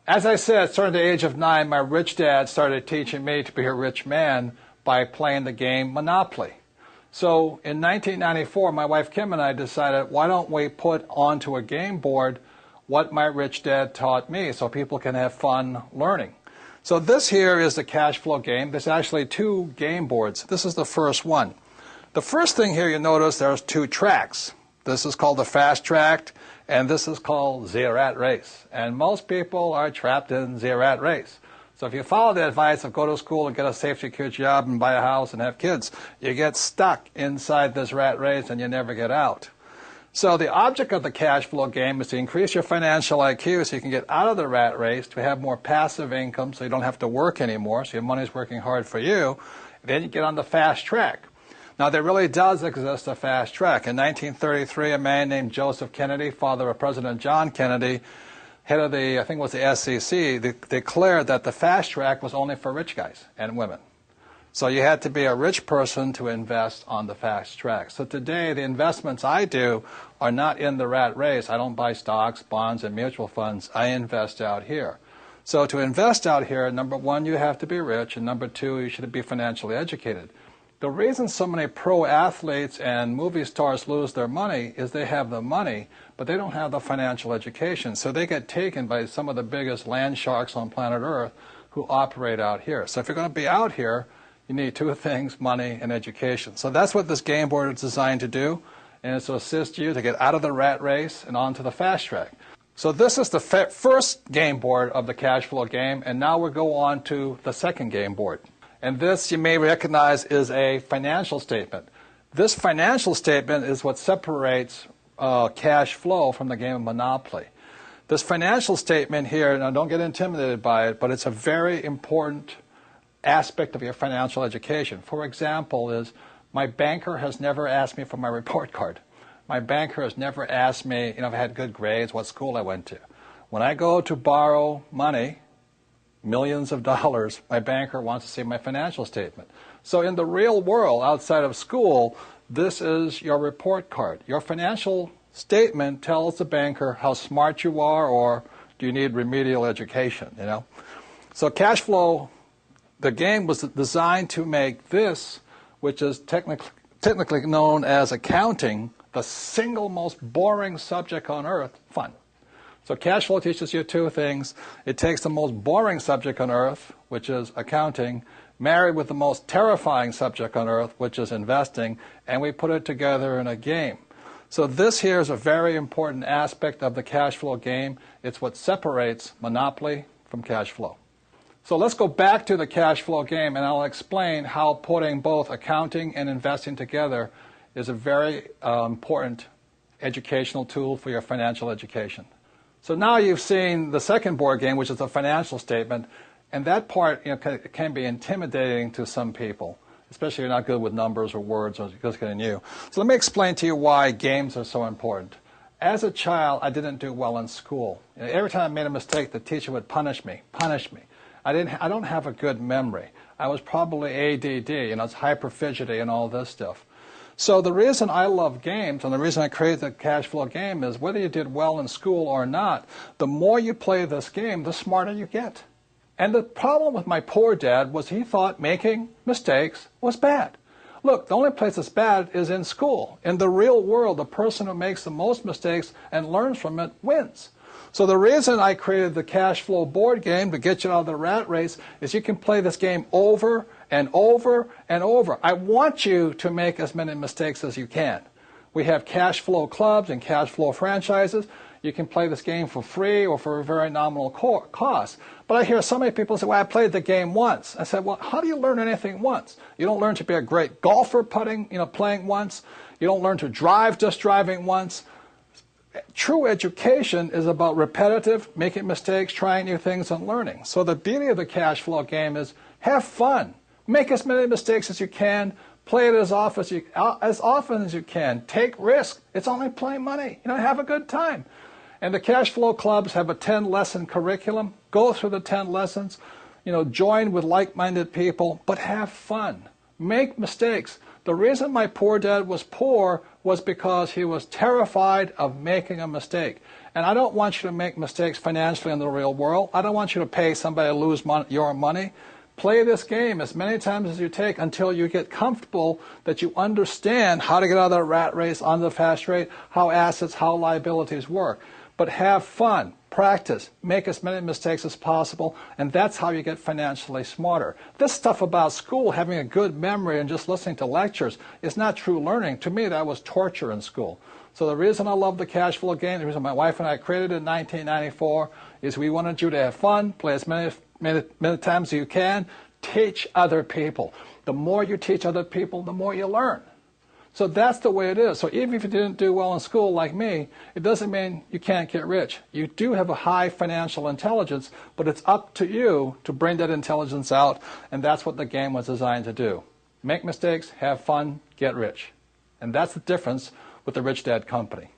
As I said, starting at the age of 9, my rich dad started teaching me to be a rich man by playing the game Monopoly. So in 1994, my wife Kim and I decided, why don't we put onto a game board what my rich dad taught me so people can have fun learning. So this here is the cash flow game. There's actually 2 game boards. This is the first one. The first thing here you notice there's 2 tracks. This is called the fast track, and this is called the rat race. And most people are trapped in the rat race. So if you follow the advice of go to school and get a safe, secure job and buy a house and have kids, you get stuck inside this rat race and you never get out. So the object of the cash flow game is to increase your financial IQ so you can get out of the rat race, to have more passive income so you don't have to work anymore, so your money's working hard for you. Then you get on the fast track. Now, there really does exist a fast track. In 1933, a man named Joseph Kennedy, father of President John Kennedy, head of the, I think it was the SEC, declared that the fast track was only for rich guys and women. So you had to be a rich person to invest on the fast track. So today, the investments I do are not in the rat race. I don't buy stocks, bonds, and mutual funds. I invest out here. So to invest out here, number 1, you have to be rich, and number 2, you should be financially educated. The reason so many pro athletes and movie stars lose their money is they have the money, but they don't have the financial education. So they get taken by some of the biggest land sharks on planet Earth who operate out here. So if you're going to be out here, you need 2 things, money and education. So that's what this game board is designed to do, and it's to assist you to get out of the rat race and onto the fast track. So this is the first game board of the cash flow game, and now we'll go on to the second game board. And this, you may recognize, is a financial statement. This financial statement is what separates cash flow from the game of Monopoly. This financial statement here, now don't get intimidated by it, but it's a very important aspect of your financial education. For example, is my banker has never asked me for my report card. My banker has never asked me, if I had good grades, what school I went to. When I go to borrow money, millions of dollars, my banker wants to see my financial statement. So in the real world, outside of school, this is your report card. Your financial statement tells the banker how smart you are, or do you need remedial education, So cash flow, the game was designed to make this, which is technically known as accounting, the single most boring subject on earth, fun. So cash flow teaches you 2 things. It takes the most boring subject on earth, which is accounting, married with the most terrifying subject on earth, which is investing, and we put it together in a game. So this here is a very important aspect of the cash flow game. It's what separates Monopoly from cash flow. So let's go back to the cash flow game, and I'll explain how putting both accounting and investing together is a very important educational tool for your financial education. So now you've seen the second board game, which is the financial statement, and that part can be intimidating to some people, especially if you're not good with numbers or words or just getting new. So let me explain to you why games are so important. As a child, I didn't do well in school. Every time I made a mistake, the teacher would punish me. I don't have a good memory. I was probably ADD, it's hyperphagy and all this stuff. So the reason I love games, and the reason I created the cash flow game, is whether you did well in school or not, the more you play this game, the smarter you get. And the problem with my poor dad was he thought making mistakes was bad. Look, the only place it's bad is in school. In the real world, the person who makes the most mistakes and learns from it wins. So the reason I created the cash flow board game to get you out of the rat race is you can play this game over and over and over. I want you to make as many mistakes as you can. We have cash flow clubs and cash flow franchises. You can play this game for free or for a very nominal cost. But I hear so many people say, well, I played the game once. I said, well, how do you learn anything once? You don't learn to be a great golfer playing once. You don't learn to drive just driving once. True education is about repetitive, making mistakes, trying new things, and learning. So the beauty of the cash flow game is have fun. Make as many mistakes as you can. Play it as often as you can. Take risk. It's only playing money. Have a good time. And the cash flow clubs have a 10-lesson curriculum. Go through the 10 lessons. Join with like-minded people, but have fun. Make mistakes. The reason my poor dad was poor was because he was terrified of making a mistake. And I don't want you to make mistakes financially in the real world. I don't want you to pay somebody to lose your money. Play this game as many times as you take until you get comfortable that you understand how to get out of that rat race, onto the fast rate, how assets, how liabilities work. But have fun, practice, make as many mistakes as possible, and that's how you get financially smarter. This stuff about school, having a good memory and just listening to lectures, is not true learning. To me, that was torture in school. So the reason I love the cash flow game, the reason my wife and I created it in 1994, is we wanted you to have fun, play as many times as you can, teach other people. The more you teach other people, the more you learn. So that's the way it is. So even if you didn't do well in school like me, it doesn't mean you can't get rich. You do have a high financial intelligence, but it's up to you to bring that intelligence out, and that's what the game was designed to do. Make mistakes, have fun, get rich. And that's the difference with the Rich Dad Company.